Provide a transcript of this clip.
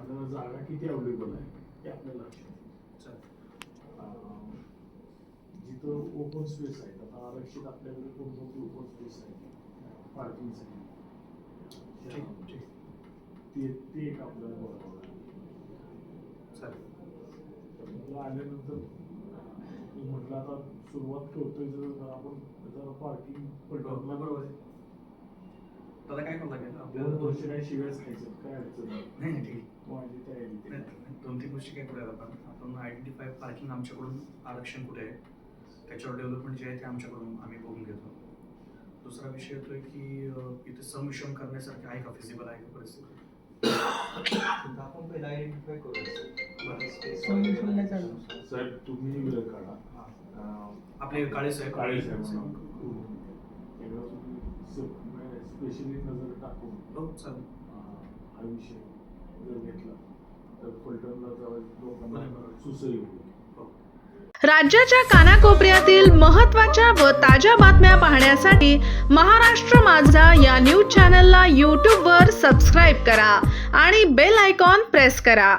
आपल्याला जागा किती अवेलेबल आहे हे आपल्याला लक्षात येईल. जिथं ओपन स्पेस आहे आता आरक्षित आपल्याकडे कोणकोणती ओपन स्पेस आहे पार्किंगसाठी ते एक आपल्याला बघावं लागेल. आल्यानंतर मी म्हटलं आता सुरुवात करतोय जर आपण जरा पार्किंग पडलं बरोबर आहे. त्याला काय करावं लागेल आपल्याला वर्ष काही शिव्याच खायचं काय अडचण नाही नाही ठीक माझी तयारी आहे. 2-3 गोष्टी काय करूया आपण आयडेंटिफाय पार्किंग आमच्याकडून आरक्षण कुठे आहे त्याच्यावर डेव्हलपमेंट जे आहे ते आमच्याकडून आम्ही बघून घेतो. दुसरा विषय येतोय की इथे समिश्रण करण्यासारखे आहे का, फिजिबल आहे का परिस्थिती. आपण पहिला आयडेंटिफाय साहेब तुम्ही वेळ काढा आपले काळे साहेब स्पेशली नजर टाकून चालेल हा विषय जर घेतला तर फलटणला जरा लोकांना सुसही होईल. राज्याच्या कानाकोपऱ्यातील महत्त्वाच्या व ताज्या बातम्या पाहण्यासाठी महाराष्ट्र माझा या न्यूज चॅनलला यूट्यूबवर सबस्क्राईब करा आणि बेल आयकॉन प्रेस करा.